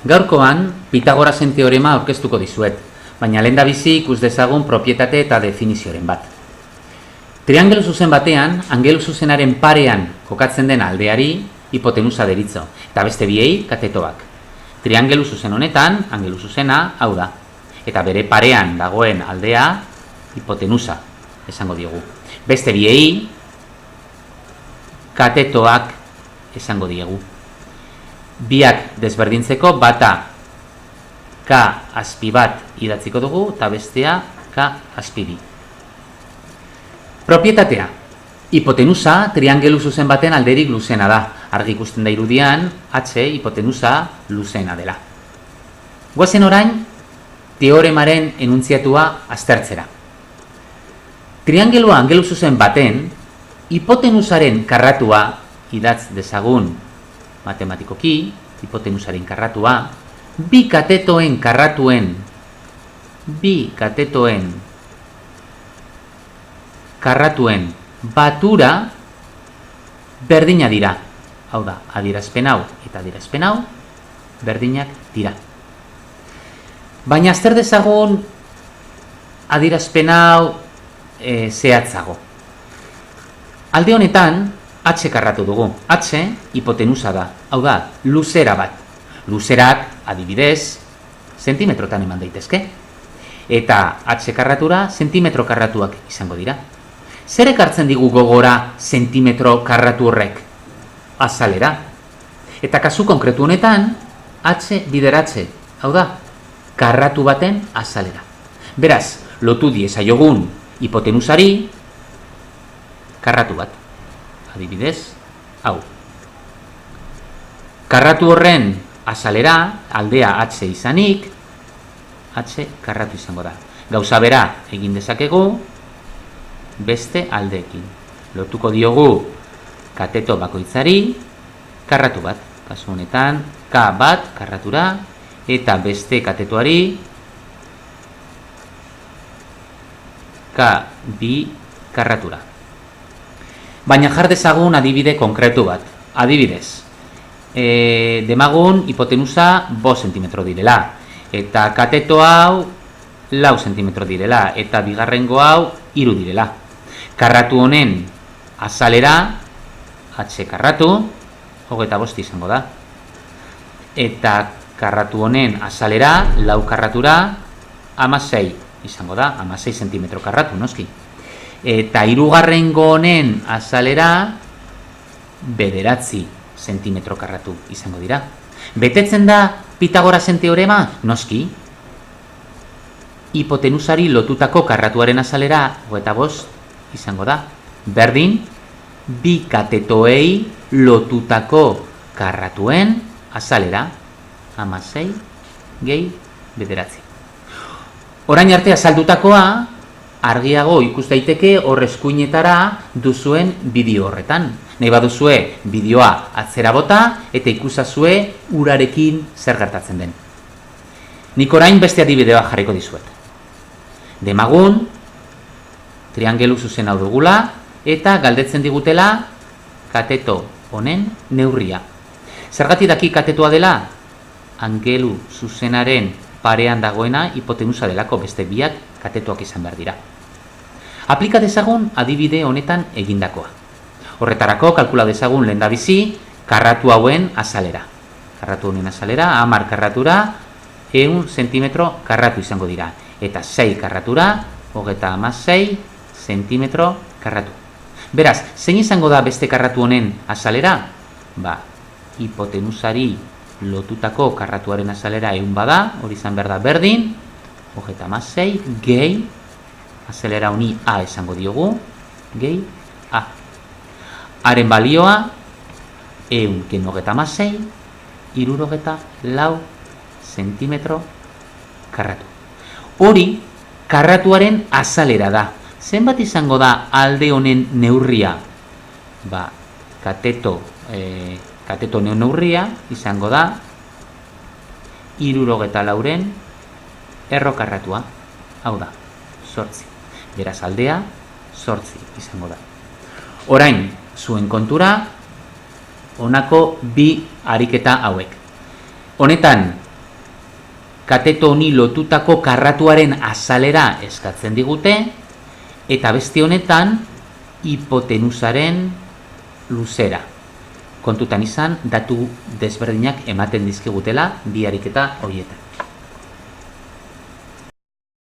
Gaurkoan, Pitagorasen teorema aurkeztuko dizuet, baina lehendabizi ikus dezagun propietate eta definizioren bat. Triangelu zuzen batean, angelu zuzenaren parean kokatzen den aldeari hipotenusa deritzo, eta beste biei katetoak. Triangelu zuzen honetan, angelu zuzena, hau da, eta bere parean dagoen aldea hipotenusa esango diogu. Beste biei katetoak esango diegu. Biak desberdintzeko bata K azpi bat idatziko dugu eta bestea K azpi bi. Propietatea. Hipotenusa triangelu zuzen baten alderik luzena da. Argi ikusten da irudian H hipotenusa luzena dela. Goazen orain teoremaren enuntziatua aztertzera. Triangelua angelu zuzen baten hipotenusaren karratua idatz dezagun matematikoki, hipotenusaren karratua, bi katetoen karratuen batura berdina dira. Hau da, adierazpen hau eta adierazpen hau berdinak dira. Baina azter dezagun adierazpen hau zehatzago. Alde honetan, H karratu dugu. H hipotenusa da. Hau da, luzera bat. Luzerak, adibidez, zentimetrotan eman daitezke. Eta H karratura zentimetro karratuak izango dira. Zer ekartzen digu gogora zentimetro karratu horrek? Azalera. Eta kasu konkretu honetan, H bideratze. Hau da, karratu baten azalera. Beraz, lotu diezaiogun hipotenusari karratu bat. Adibidez, hau. Karratu horren azalera, aldea H izanik, H karratu izango da. Gauza bera egin dezakegu, beste aldeekin. Lotuko diogu kateto bakoitzari, karratu bat. Kasu honetan, K bat karratura, eta beste katetoari, K bi karratura. Baina jar dezagun adibide konkretu bat. Adibidez, demagun hipotenusa 5 cm direla, eta kateto hau 4 cm direla, eta bigarrengo hau 3 direla. Karratu honen azalera, H karratu, 25 izango da. Eta karratu honen azalera, 4 karratura, 16 izango da, 16 cm karratu, noski. Eta hirugarrengo honen azalera 9 cm karratu izango dira. Betetzen da Pitagorasen teorema? Noski. Hipotenusari lotutako karratuaren azalera 25 izango da. Berdin, bi katetoei lotutako karratuen azalera 16 gehi 9. Orain arte azaldutakoa argiago ikus daiteke hor eskuinetara duzuen bideo horretan. Nahi baduzue bideoa atzera bota eta ikusazue urarekin zer gertatzen den. Nik orain beste adibidea jarriko dizuet. Demagun, triangelu zuzen hau dugula eta galdetzen digutela kateto honen neurria. Zergatik daki katetoa dela? Angelu zuzenaren parean dagoena hipotenusa delako, beste biak katetoak izan behar dira. Aplika dezagun adibide honetan egindakoa. Horretarako kalkula dezagun lehendabizi karratu hauen azalera. Karratu honen azalera 10 karratura 100 cm karratu izango dira. Eta 6 karratura 36 cm karratu. Beraz, zein izango da beste karratu honen azalera? Hipotenusari lotutako karratuaren azalera 100 bada, hori izan behar da berdin, 36 gehi, azalera honi A esango diogu, gehi A. Haren balioa, 136, 64 cm karratu. Hori, karratuaren azalera da. Zenbat izango da alde honen neurria? Kateto neurria izango da 64 erro karratua. Hau da, 8. Beraz aldea 8 izango da. Orain, zuen kontura, honako bi ariketa hauek. Honetan, kateto honi lotutako karratuaren azalera eskatzen digute, eta beste honetan hipotenusaren luzera. Kontutan izan, datu desberdinak ematen dizkigutela bi ariketa horietan.